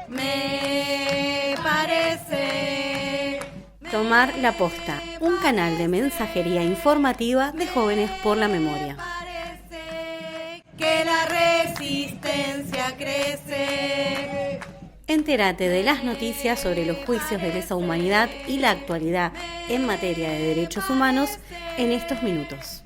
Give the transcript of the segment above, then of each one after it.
Me parece. Tomar la Posta, un canal de mensajería informativa de Jóvenes por la Memoria. Parece que la resistencia crece. Entérate de las noticias sobre los juicios de lesa humanidad y la actualidad en materia de derechos humanos en estos minutos.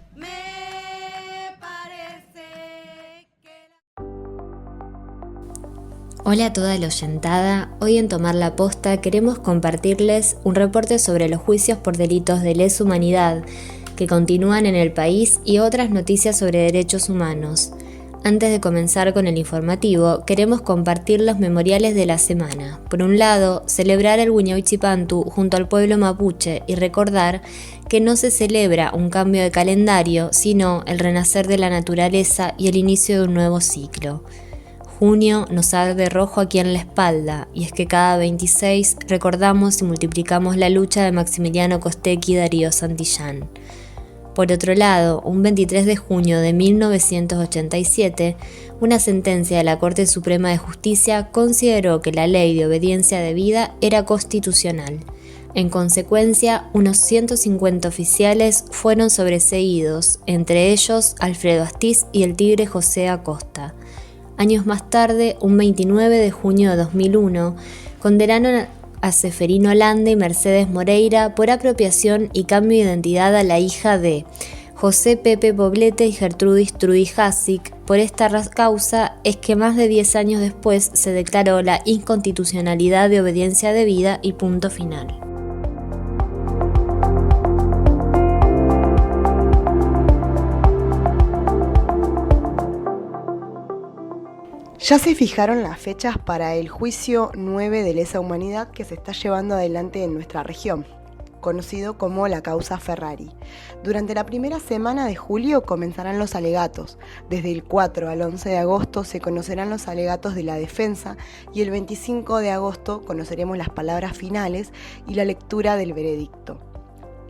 Hola a toda la oyentada, hoy en Tomar la Posta queremos compartirles un reporte sobre los juicios por delitos de lesa humanidad que continúan en el país y otras noticias sobre derechos humanos. Antes de comenzar con el informativo, queremos compartir los memoriales de la semana. Por un lado, celebrar el Huiñahuichipantu junto al pueblo mapuche y recordar que no se celebra un cambio de calendario, sino el renacer de la naturaleza y el inicio de un nuevo ciclo. Junio nos arde rojo aquí en la espalda, y es que cada 26 recordamos y multiplicamos la lucha de Maximiliano Costecchi y Darío Santillán. Por otro lado, un 23 de junio de 1987, una sentencia de la Corte Suprema de Justicia consideró que la ley de obediencia debida era constitucional. En consecuencia, unos 150 oficiales fueron sobreseídos, entre ellos Alfredo Astiz y el tigre José Acosta. Años más tarde, un 29 de junio de 2001, condenaron a Ceferino Lande y Mercedes Moreira por apropiación y cambio de identidad a la hija de José Pepe Poblete y Gertrudis Trudy Hasik. Por esta causa es que más de 10 años después se declaró la inconstitucionalidad de obediencia debida y punto final. Ya se fijaron las fechas para el juicio 9 de lesa humanidad que se está llevando adelante en nuestra región, conocido como la causa Ferrari. Durante la primera semana de julio comenzarán los alegatos. Desde el 4 al 11 de agosto se conocerán los alegatos de la defensa y el 25 de agosto conoceremos las palabras finales y la lectura del veredicto.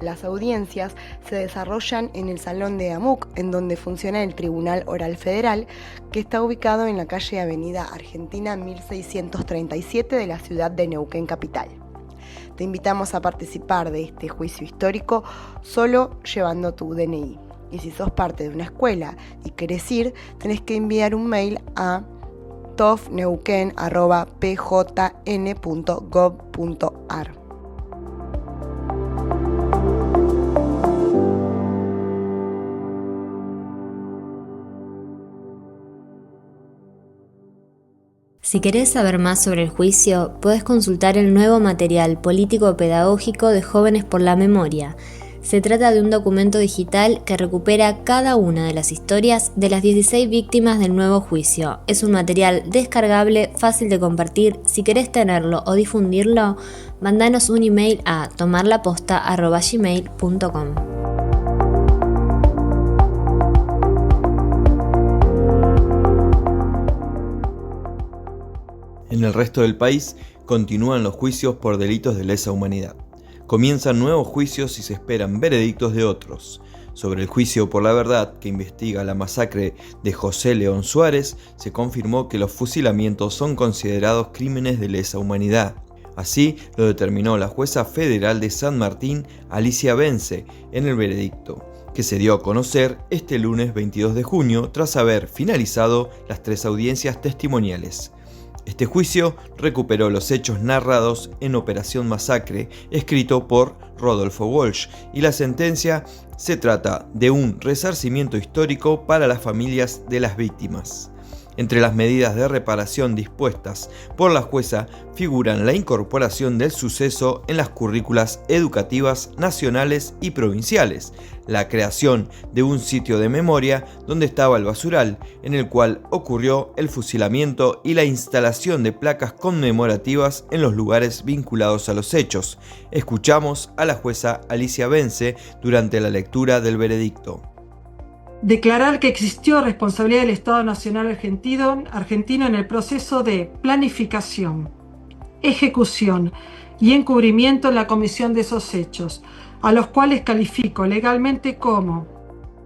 Las audiencias se desarrollan en el Salón de AMUC, en donde funciona el Tribunal Oral Federal, que está ubicado en la calle Avenida Argentina 1637 de la ciudad de Neuquén Capital. Te invitamos a participar de este juicio histórico solo llevando tu DNI. Y si sos parte de una escuela y querés ir, tenés que enviar un mail a tofneuquen@pjn.gov.ar. Si querés saber más sobre el juicio, podés consultar el nuevo material político-pedagógico de Jóvenes por la Memoria. Se trata de un documento digital que recupera cada una de las historias de las 16 víctimas del nuevo juicio. Es un material descargable, fácil de compartir. Si querés tenerlo o difundirlo, mandanos un email a tomarlaposta@gmail.com. En el resto del país continúan los juicios por delitos de lesa humanidad. Comienzan nuevos juicios y se esperan veredictos de otros. Sobre el juicio por la verdad que investiga la masacre de José León Suárez, se confirmó que los fusilamientos son considerados crímenes de lesa humanidad. Así lo determinó la jueza federal de San Martín, Alicia Bence, en el veredicto, que se dio a conocer este lunes 22 de junio tras haber finalizado las 3 audiencias testimoniales. Este juicio recuperó los hechos narrados en Operación Masacre, escrito por Rodolfo Walsh, y la sentencia se trata de un resarcimiento histórico para las familias de las víctimas. Entre las medidas de reparación dispuestas por la jueza figuran la incorporación del suceso en las currículas educativas nacionales y provinciales, la creación de un sitio de memoria donde estaba el basural, en el cual ocurrió el fusilamiento, y la instalación de placas conmemorativas en los lugares vinculados a los hechos. Escuchamos a la jueza Alicia Bence durante la lectura del veredicto. Declarar que existió responsabilidad del Estado Nacional argentino en el proceso de planificación, ejecución y encubrimiento en la comisión de esos hechos, a los cuales califico legalmente como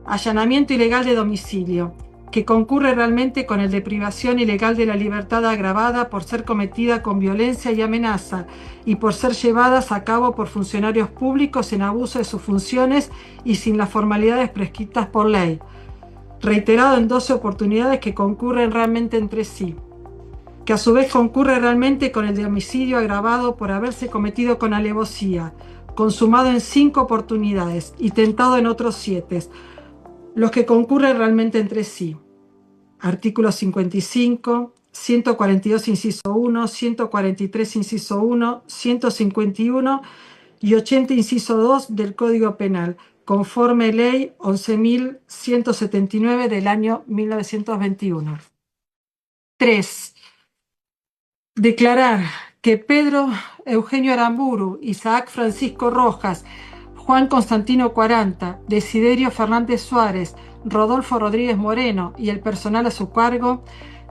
allanamiento ilegal de domicilio, que concurre realmente con el de privación ilegal de la libertad agravada por ser cometida con violencia y amenaza y por ser llevadas a cabo por funcionarios públicos en abuso de sus funciones y sin las formalidades prescritas por ley, reiterado en 12 oportunidades que concurren realmente entre sí, que a su vez concurre realmente con el de homicidio agravado por haberse cometido con alevosía, consumado en 5 oportunidades y tentado en otros 7, los que concurren realmente entre sí. Artículo 55, 142 inciso 1, 143 inciso 1, 151 y 80 inciso 2 del Código Penal, conforme ley 11.179 del año 1921. 3. Declarar que Pedro Eugenio Aramburu, Isaac Francisco Rojas, Juan Constantino Cuaranta, Desiderio Fernández Suárez, Rodolfo Rodríguez Moreno y el personal a su cargo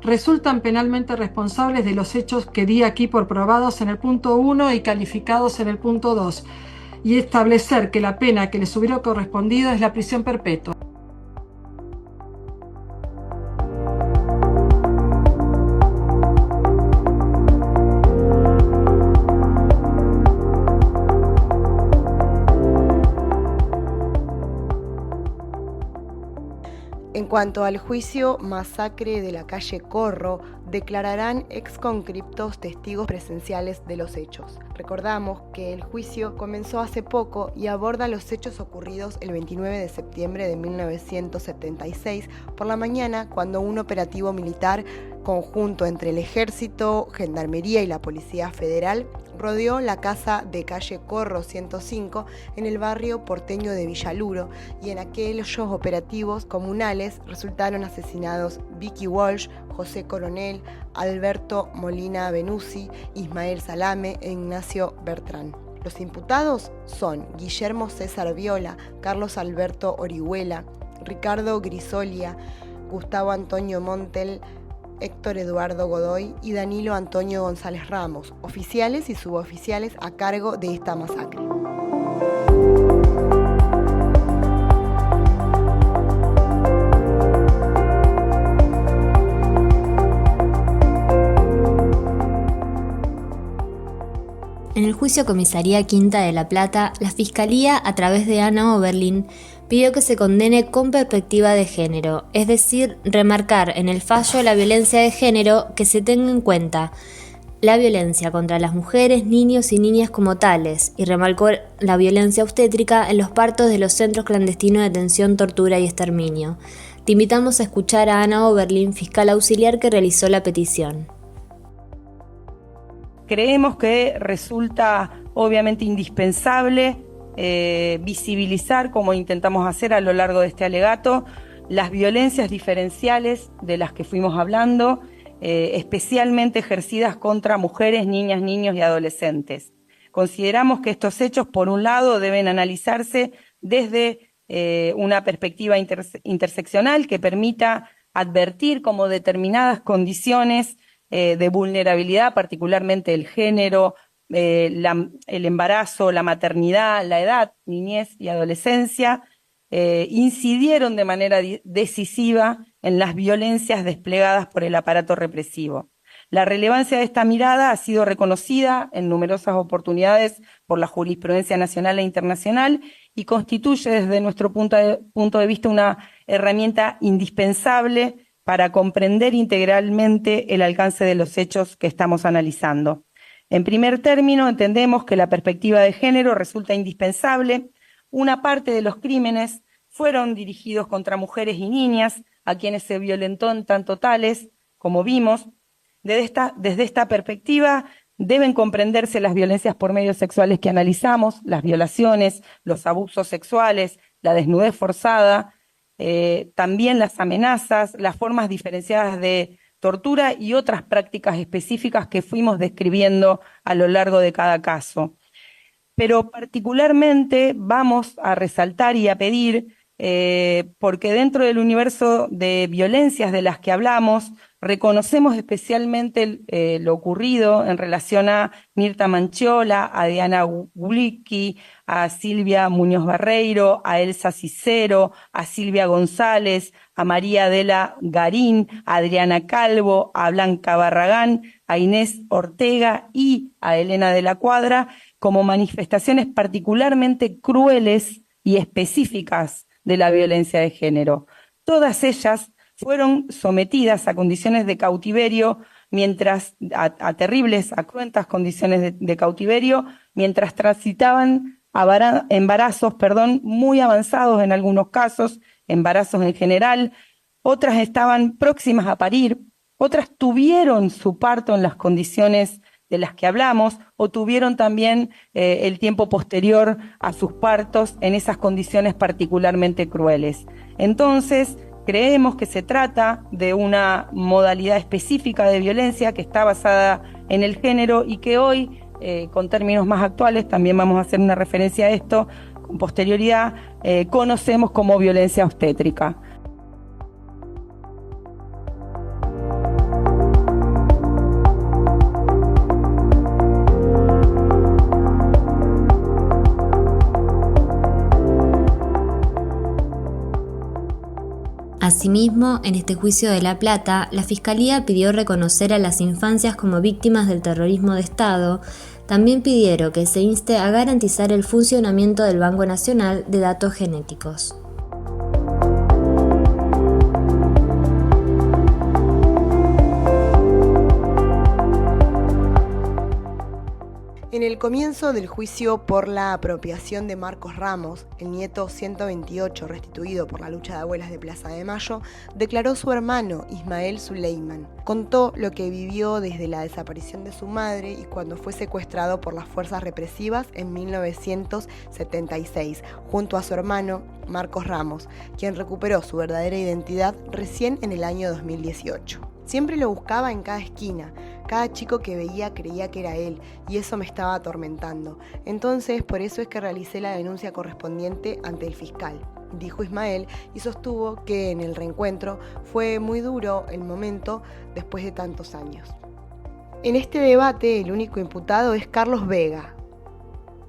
resultan penalmente responsables de los hechos que di aquí por probados en el punto 1 y calificados en el punto 2, y establecer que la pena que les hubiera correspondido es la prisión perpetua. En cuanto al juicio masacre de la calle Corro, declararán ex conscriptos testigos presenciales de los hechos. Recordamos que el juicio comenzó hace poco y aborda los hechos ocurridos el 29 de septiembre de 1976 por la mañana, cuando un operativo militar conjunto entre el Ejército, Gendarmería y la Policía Federal rodeó la casa de calle Corro 105 en el barrio porteño de Villaluro, y en aquellos operativos comunales resultaron asesinados Vicky Walsh, José Coronel, Alberto Molina Benuzzi, Ismael Salame e Ignacio Bertrán. Los imputados son Guillermo César Viola, Carlos Alberto Orihuela, Ricardo Grisolia, Gustavo Antonio Montel, Héctor Eduardo Godoy y Danilo Antonio González Ramos, oficiales y suboficiales a cargo de esta masacre. En el juicio Comisaría Quinta de La Plata, la Fiscalía, a través de Ana Oberlin, pidió que se condene con perspectiva de género, es decir, remarcar en el fallo la violencia de género, que se tenga en cuenta la violencia contra las mujeres, niños y niñas como tales, y remarcó la violencia obstétrica en los partos de los centros clandestinos de detención, tortura y exterminio. Te invitamos a escuchar a Ana Oberlin, fiscal auxiliar que realizó la petición. Creemos que resulta obviamente indispensable visibilizar, como intentamos hacer a lo largo de este alegato, las violencias diferenciales de las que fuimos hablando, especialmente ejercidas contra mujeres, niñas, niños y adolescentes. Consideramos que estos hechos, por un lado, deben analizarse desde una perspectiva interseccional que permita advertir como determinadas condiciones de vulnerabilidad, particularmente el género, el embarazo, la maternidad, la edad, niñez y adolescencia, incidieron de manera decisiva en las violencias desplegadas por el aparato represivo. La relevancia de esta mirada ha sido reconocida en numerosas oportunidades por la jurisprudencia nacional e internacional y constituye desde nuestro punto de vista una herramienta indispensable para comprender integralmente el alcance de los hechos que estamos analizando. En primer término, entendemos que la perspectiva de género resulta indispensable. Una parte de los crímenes fueron dirigidos contra mujeres y niñas, a quienes se violentó en tanto tales, como vimos. Desde esta perspectiva deben comprenderse las violencias por medios sexuales que analizamos, las violaciones, los abusos sexuales, la desnudez forzada, también las amenazas, las formas diferenciadas de tortura y otras prácticas específicas que fuimos describiendo a lo largo de cada caso. Pero particularmente vamos a resaltar y a pedir, porque dentro del universo de violencias de las que hablamos, Reconocemos especialmente lo ocurrido en relación a Mirta Manchiola, a Diana Gulicki, a Silvia Muñoz Barreiro, a Elsa Cicero, a Silvia González, a María Adela Garín, a Adriana Calvo, a Blanca Barragán, a Inés Ortega y a Elena de la Cuadra como manifestaciones particularmente crueles y específicas de la violencia de género. Todas ellas fueron sometidas a condiciones de cautiverio, a terribles, a cruentas condiciones de cautiverio, mientras transitaban embarazos muy avanzados en algunos casos, embarazos en general. Otras estaban próximas a parir, otras tuvieron su parto en las condiciones de las que hablamos, o tuvieron también el tiempo posterior a sus partos en esas condiciones particularmente crueles. Entonces, creemos que se trata de una modalidad específica de violencia que está basada en el género y que hoy, con términos más actuales, también vamos a hacer una referencia a esto con posterioridad, conocemos como violencia obstétrica. Asimismo, en este juicio de La Plata, la Fiscalía pidió reconocer a las infancias como víctimas del terrorismo de Estado. También pidieron que se inste a garantizar el funcionamiento del Banco Nacional de Datos Genéticos. En el comienzo del juicio por la apropiación de Marcos Ramos, el nieto 128 restituido por la lucha de abuelas de Plaza de Mayo, declaró su hermano Ismael Suleiman. Contó lo que vivió desde la desaparición de su madre y cuando fue secuestrado por las fuerzas represivas en 1976, junto a su hermano Marcos Ramos, quien recuperó su verdadera identidad recién en el año 2018. Siempre lo buscaba en cada esquina. Cada chico que veía creía que era él y eso me estaba atormentando. Entonces, por eso es que realicé la denuncia correspondiente ante el fiscal, dijo Ismael, y sostuvo que en el reencuentro fue muy duro el momento después de tantos años. En este debate, el único imputado es Carlos Vega,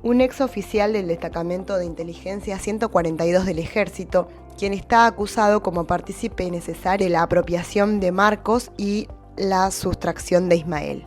un ex oficial del destacamento de inteligencia 142 del Ejército, quien está acusado como partícipe necesario de la apropiación de Marcos y la sustracción de Ismael.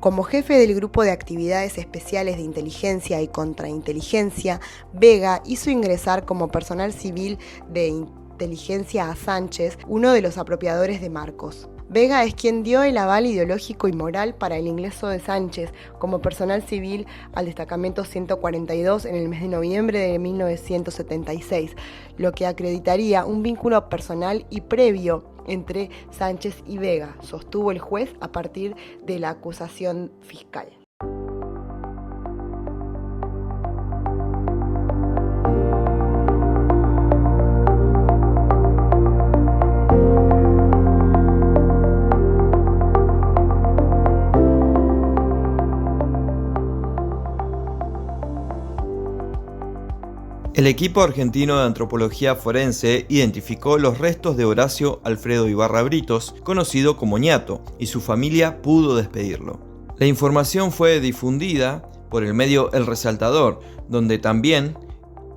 Como jefe del grupo de actividades especiales de inteligencia y contrainteligencia, Vega hizo ingresar como personal civil de inteligencia a Sánchez, uno de los apropiadores de Marcos. Vega es quien dio el aval ideológico y moral para el ingreso de Sánchez como personal civil al destacamento 142 en el mes de noviembre de 1976, lo que acreditaría un vínculo personal y previo entre Sánchez y Vega, sostuvo el juez a partir de la acusación fiscal. El equipo argentino de antropología forense identificó los restos de Horacio Alfredo Ibarra Britos, conocido como Ñato, y su familia pudo despedirlo. La información fue difundida por el medio El Resaltador, donde también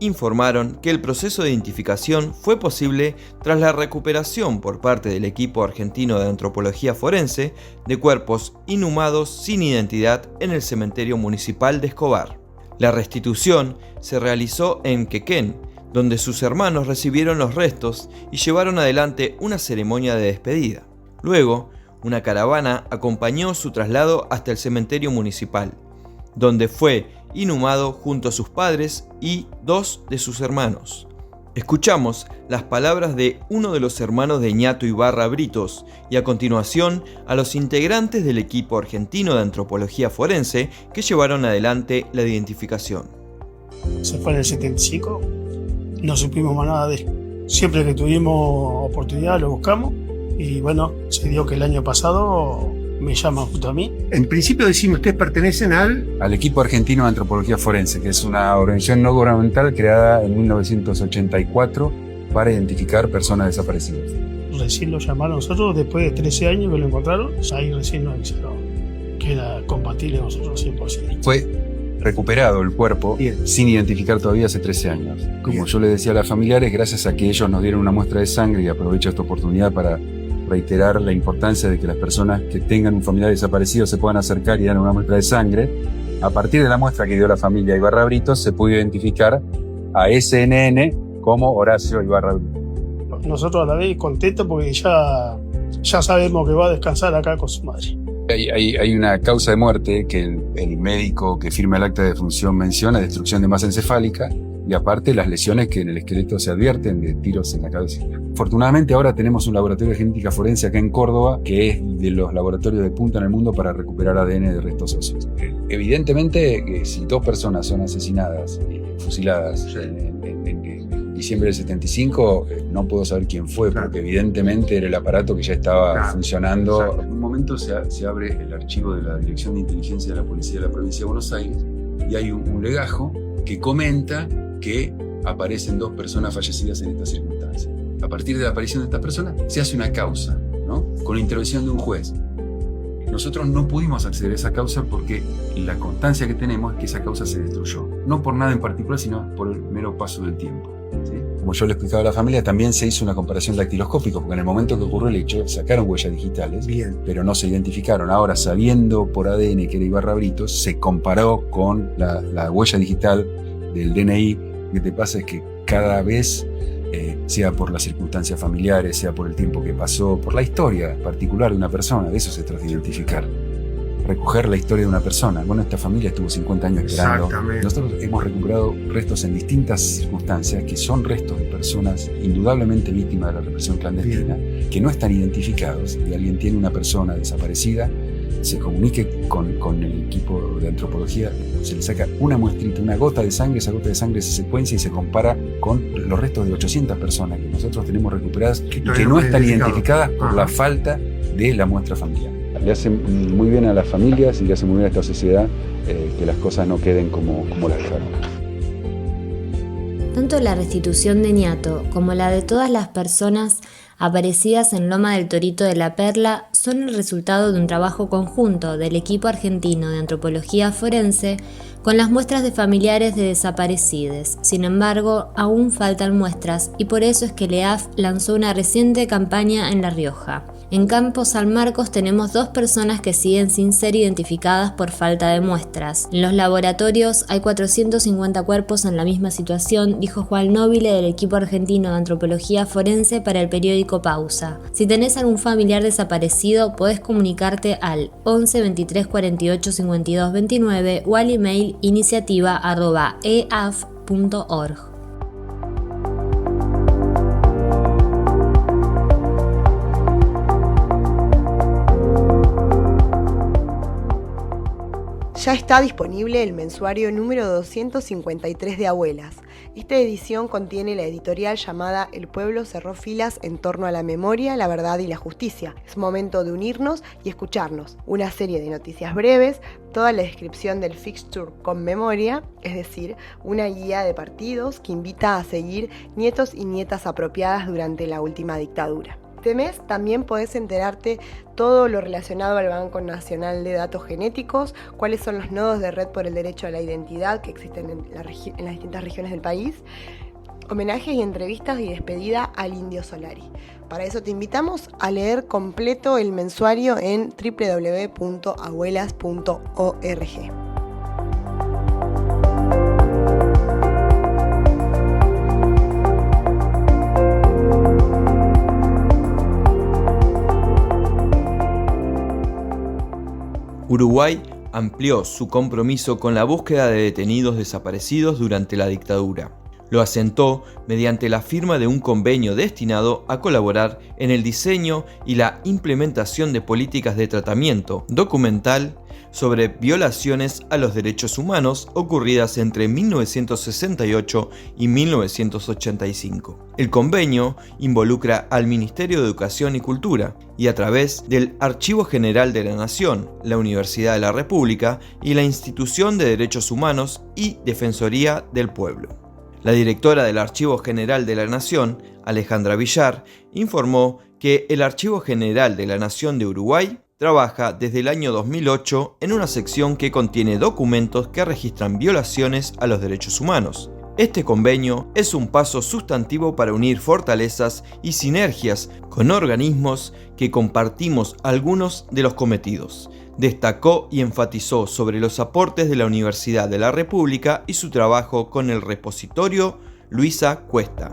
informaron que el proceso de identificación fue posible tras la recuperación por parte del equipo argentino de antropología forense de cuerpos inhumados sin identidad en el cementerio municipal de Escobar. La restitución se realizó en Quequén, donde sus hermanos recibieron los restos y llevaron adelante una ceremonia de despedida. Luego, una caravana acompañó su traslado hasta el cementerio municipal, donde fue inhumado junto a sus padres y 2 de sus hermanos. Escuchamos las palabras de uno de los hermanos de Ñato Ibarra Britos y a continuación a los integrantes del equipo argentino de antropología forense que llevaron adelante la identificación. Se fue en el 75, no supimos más nada de él. Siempre que tuvimos oportunidad lo buscamos y bueno, se dio que el año pasado me llaman justo a mí. En principio decimos, ustedes pertenecen al equipo argentino de antropología forense, que es una organización no gubernamental creada en 1984 para identificar personas desaparecidas. recién lo llamaron nosotros, después de 13 años que lo encontraron, ahí recién nos avisaron que era compatible con nosotros 100%. Fue recuperado el cuerpo sin identificar todavía hace 13 años. Como yo le decía a las familiares, gracias a que ellos nos dieron una muestra de sangre, y aprovecho esta oportunidad para reiterar la importancia de que las personas que tengan un familiar desaparecido se puedan acercar y dar una muestra de sangre. A partir de la muestra que dio la familia Ibarra Brito, se pudo identificar a ese nene como Horacio Ibarra Brito. Nosotros a la vez contentos porque ya sabemos que va a descansar acá con su madre. Hay una causa de muerte que el médico que firma el acta de defunción menciona, destrucción de masa encefálica, y aparte las lesiones que en el esqueleto se advierten de tiros en la cabeza. Afortunadamente ahora tenemos un laboratorio de genética forense acá en Córdoba, que es de los laboratorios de punta en el mundo para recuperar ADN de restos óseos. Evidentemente, si 2 personas son asesinadas, fusiladas en diciembre del 75, no puedo saber quién fue, porque evidentemente era el aparato que ya estaba funcionando. En un momento se abre el archivo de la Dirección de Inteligencia de la Policía de la Provincia de Buenos Aires y hay un legajo que comenta que aparecen 2 personas fallecidas en estas circunstancias. A partir de la aparición de estas personas se hace una causa, ¿no? Con la intervención de un juez. Nosotros no pudimos acceder a esa causa porque la constancia que tenemos es que esa causa se destruyó. No por nada en particular, sino por el mero paso del tiempo, ¿sí? Como yo le explicaba a la familia, también se hizo una comparación dactiloscópica, porque en el momento que ocurrió el hecho sacaron huellas digitales, pero no se identificaron. Ahora, sabiendo por ADN que era Ibarra Brito, se comparó con la huella digital del DNI. Lo que te pasa es que cada vez, sea por las circunstancias familiares, sea por el tiempo que pasó, por la historia particular de una persona, de eso se trata de identificar. Recoger la historia de una persona. Bueno, esta familia estuvo 50 años esperando. Nosotros hemos recuperado restos en distintas circunstancias que son restos de personas indudablemente víctimas de la represión clandestina, que no están identificados, y alguien tiene una persona desaparecida, se comunique con el equipo de antropología, se le saca una muestrita, una gota de sangre, esa gota de sangre se secuencia y se compara con los restos de 800 personas que nosotros tenemos recuperadas y que no están identificadas por la falta de la muestra familiar. Le hace muy bien a las familias y le hace muy bien a esta sociedad que las cosas no queden como las dejaron. Tanto la restitución de Niato como la de todas las personas aparecidas en Loma del Torito de la Perla son el resultado de un trabajo conjunto del equipo argentino de antropología forense con las muestras de familiares de desaparecidos. Sin embargo, aún faltan muestras y por eso es que LEAF lanzó una reciente campaña en La Rioja. En Campo San Marcos tenemos 2 personas que siguen sin ser identificadas por falta de muestras. En los laboratorios hay 450 cuerpos en la misma situación, dijo Juan Nobile del equipo argentino de antropología forense para el periódico Pausa. Si tenés algún familiar desaparecido, podés comunicarte al 11 23 48 52 29 o al email iniciativa@eaf.org. Ya está disponible el mensuario número 253 de Abuelas. Esta edición contiene la editorial llamada El pueblo cerró filas en torno a la memoria, la verdad y la justicia. Es momento de unirnos y escucharnos. Una serie de noticias breves, toda la descripción del fixture con memoria, es decir, una guía de partidos que invita a seguir nietos y nietas apropiadas durante la última dictadura. Este mes también podés enterarte todo lo relacionado al Banco Nacional de Datos Genéticos, cuáles son los nodos de red por el derecho a la identidad que existen en las distintas regiones del país, homenajes y entrevistas y despedida al Indio Solari. Para eso te invitamos a leer completo el mensuario en www.abuelas.org. Uruguay amplió su compromiso con la búsqueda de detenidos desaparecidos durante la dictadura. Lo asentó mediante la firma de un convenio destinado a colaborar en el diseño y la implementación de políticas de tratamiento documental sobre violaciones a los derechos humanos ocurridas entre 1968 y 1985. El convenio involucra al Ministerio de Educación y Cultura y a través del Archivo General de la Nación, la Universidad de la República y la Institución de Derechos Humanos y Defensoría del Pueblo. La directora del Archivo General de la Nación, Alejandra Villar, informó que el Archivo General de la Nación de Uruguay trabaja desde el año 2008 en una sección que contiene documentos que registran violaciones a los derechos humanos. Este convenio es un paso sustantivo para unir fortalezas y sinergias con organismos que compartimos algunos de los cometidos. Destacó y enfatizó sobre los aportes de la Universidad de la República y su trabajo con el repositorio Luisa Cuesta.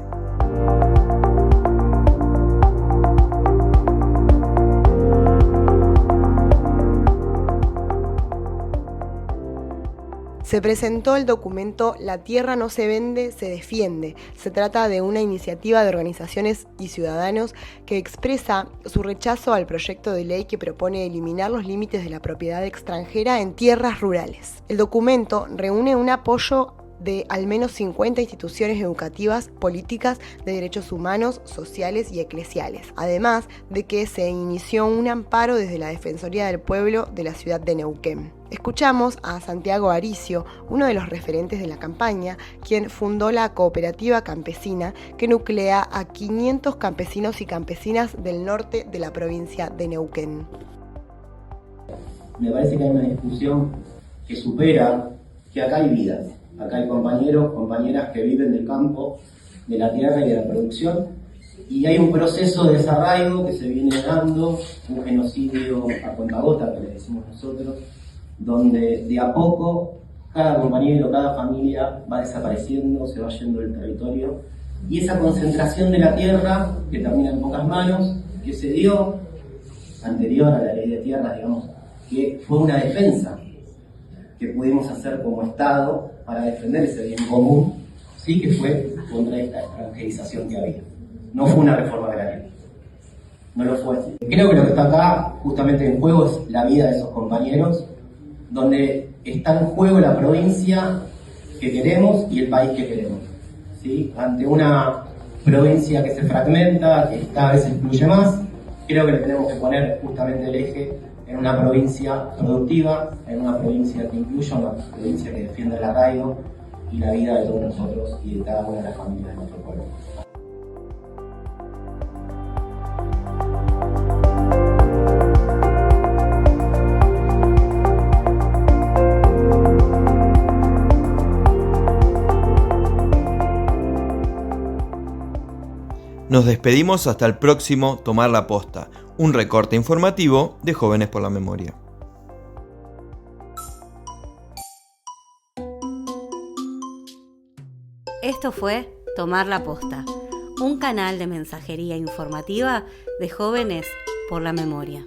Se presentó el documento La Tierra no se vende, se defiende. Se trata de una iniciativa de organizaciones y ciudadanos que expresa su rechazo al proyecto de ley que propone eliminar los límites de la propiedad extranjera en tierras rurales. El documento reúne un apoyo de al menos 50 instituciones educativas, políticas, de derechos humanos, sociales y eclesiales. Además de que se inició un amparo desde la Defensoría del Pueblo de la ciudad de Neuquén. Escuchamos a Santiago Aricio, uno de los referentes de la campaña, quien fundó la cooperativa campesina que nuclea a 500 campesinos y campesinas del norte de la provincia de Neuquén. Me parece que hay una discusión que supera que acá hay vidas. Acá hay compañeros, compañeras que viven del campo, de la tierra y de la producción, y hay un proceso de desarraigo que se viene dando, un genocidio a cuentagota, que le decimos nosotros, donde de a poco cada compañero, cada familia va desapareciendo, se va yendo del territorio, y esa concentración de la tierra, que termina en pocas manos, que se dio anterior a la ley de tierras, digamos, que fue una defensa que pudimos hacer como Estado para defender ese bien común, sí que fue contra esta extranjerización que había. No fue una reforma agraria. No lo fue. Creo que lo que está acá justamente en juego es la vida de esos compañeros, donde está en juego la provincia que queremos y el país que queremos. ¿Sí? Ante una provincia que se fragmenta, que cada vez se excluye más, creo que le tenemos que poner justamente el eje en una provincia productiva, en una provincia que incluya, una provincia que defienda el arraigo y la vida de todos nosotros y de cada una de las familias de nuestro pueblo. Nos despedimos hasta el próximo Tomar la Posta, un recorte informativo de Jóvenes por la Memoria. Esto fue Tomar la Posta, un canal de mensajería informativa de Jóvenes por la Memoria.